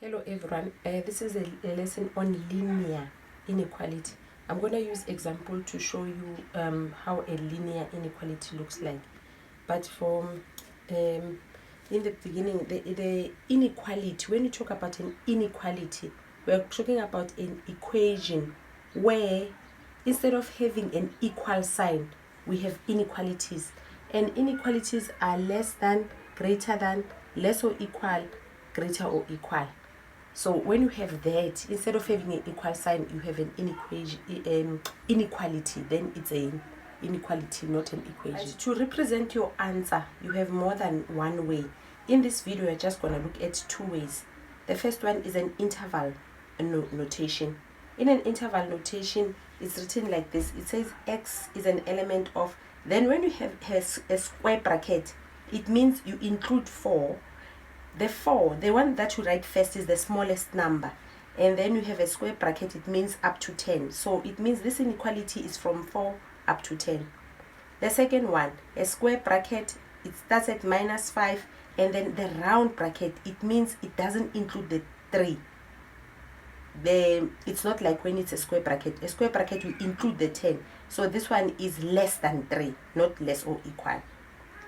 Hello everyone, this is a lesson on linear inequality. I'm going to use example to show you how a linear inequality looks like. But from in the beginning, the inequality, when you talk about an inequality, we're talking about an equation where instead of having an equal sign, we have inequalities. And inequalities are less than, greater than, less or equal, greater or equal. So when you have that, instead of having an equal sign, you have an inequality. Then it's an inequality, not an equation. To represent your answer, you have more than one way. In this video, we're just going to look at two ways. The first one is an interval notation. In an interval notation, it's written like this. It says x is an element of, then when you have a square bracket, it means you include 4. The 4, the one that you write first, is the smallest number, and then you have a square bracket. It means up to 10. So it means this inequality is from 4 up to 10. The second one, a square bracket, it starts at -5, and then the round bracket, it means it doesn't include the 3. It's not like when it's a square bracket. A square bracket will include the 10. So this one is less than 3, not less or equal.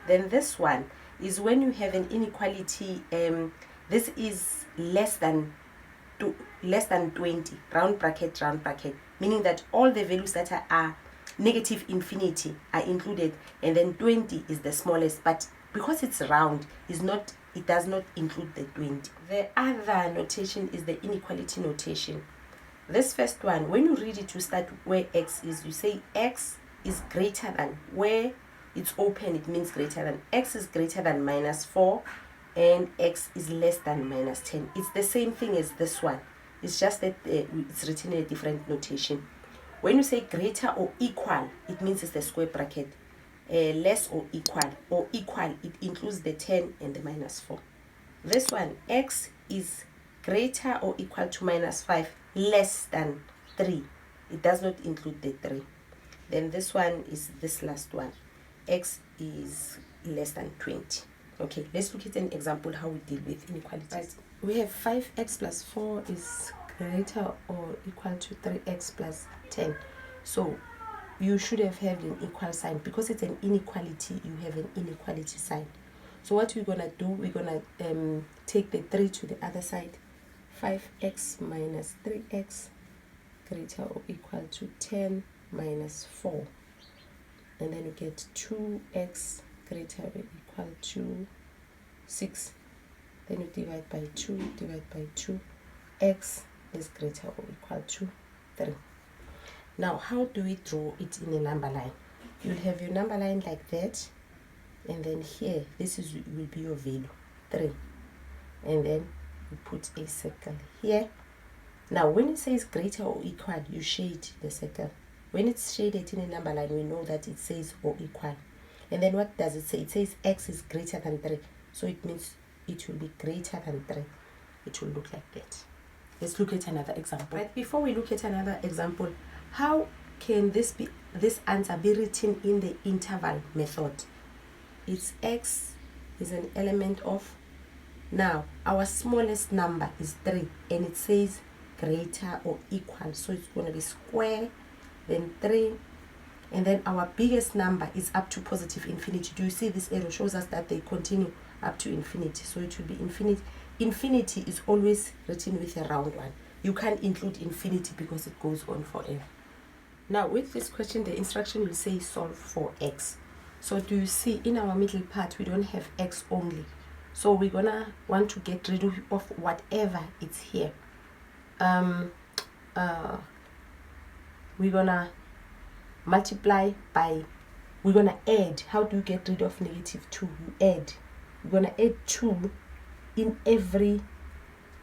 Then this one is when you have an inequality, this is less than 20, round bracket, meaning that all the values that are negative infinity are included, and then 20 is the smallest, but because it's round, it does not include the 20. The other notation is the inequality notation. This first one, when you read it, you start where x is. You say x is greater than, where it's open, it means greater than. X is greater than -4, and x is less than -10. It's the same thing as this one. It's just that it's written in a different notation. When you say greater or equal, it means it's the square bracket. Less or equal, it includes the 10 and the -4. This one, x is greater or equal to -5, less than 3. It does not include the 3. Then this one is this last one. X is less than 20. Okay, let's look at an example how we deal with inequalities. Right. We have 5x plus 4 is greater or equal to 3x plus 10. So you should have had an equal sign. Because it's an inequality, you have an inequality sign. So what we're going to do, we're going to take the 3 to the other side. 5x minus 3x greater or equal to 10 minus 4. And then you get 2x greater or equal to 6. Then you divide by 2, x is greater or equal to 3. Now, how do we draw it in a number line? You'll have your number line like that, and then here, this will be your value, 3. And then you put a circle here. Now, when it says greater or equal, you shade the circle. When it's shaded in a number line, we know that it says or equal. And then what does it say? It says x is greater than 3. So it means it will be greater than 3. It will look like that. Let's look at another example. Right, before we look at another example, how can this answer be written in the interval method? It's x is an element of, now our smallest number is 3, and it says greater or equal. So it's going to be square, then 3, and then our biggest number is up to positive infinity. Do you see this arrow shows us that they continue up to infinity? So it will be infinity. Infinity is always written with a round one. You can't include infinity because it goes on forever. Now with this question, the instruction will say solve for x. So do you see in our middle part, we don't have x only. So we're gonna want to get rid of whatever is here. We're gonna multiply by, we're gonna add. How do you get rid of -2? You add. We're gonna add 2 in every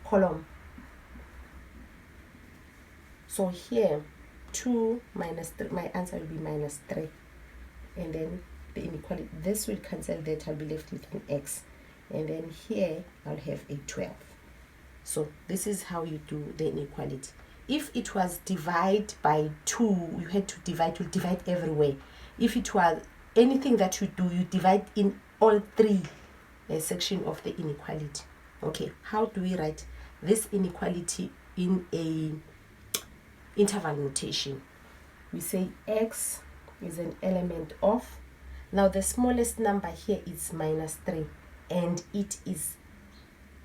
column. So here, 2 minus 3, my answer will be -3. And then the inequality, this will cancel that, I'll be left with an x. And then here, I'll have a 12. So this is how you do the inequality. If it was divide by 2, you had to divide, you divide everywhere. If it was anything that you do, you divide in all 3 sections of the inequality. Okay, how do we write this inequality in a interval notation? We say x is an element of, now the smallest number here is -3, and it is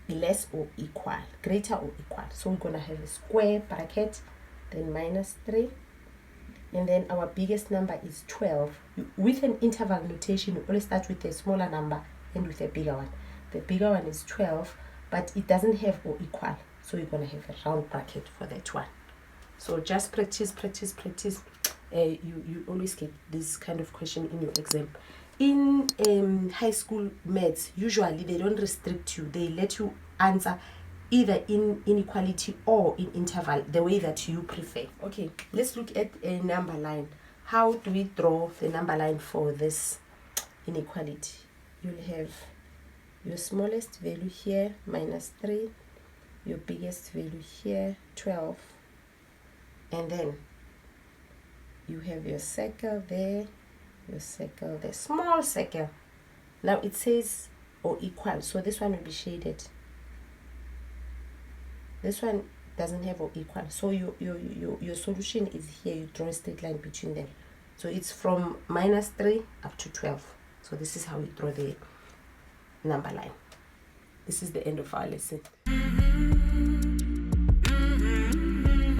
less or equal, greater or equal. So we're going to have a square bracket, then -3, and then our biggest number is 12. With an interval notation, you always start with a smaller number and with a bigger one. The bigger one is 12, but it doesn't have or equal, so you're going to have a round bracket for that one. So just practice. You always get this kind of question in your exam. In high school maths, usually they don't restrict you. They let you answer either in inequality or in interval, the way that you prefer. Okay, let's look at a number line. How do we draw the number line for this inequality? You'll have your smallest value here, -3, your biggest value here, 12, and then you have your circle there, your circle there, small circle. Now it says or equal, so this one will be shaded. This one doesn't have or equal, so your solution is here. You draw a straight line between them, so it's from -3 up to 12. So this is how we draw the number line. This is the end of our lesson.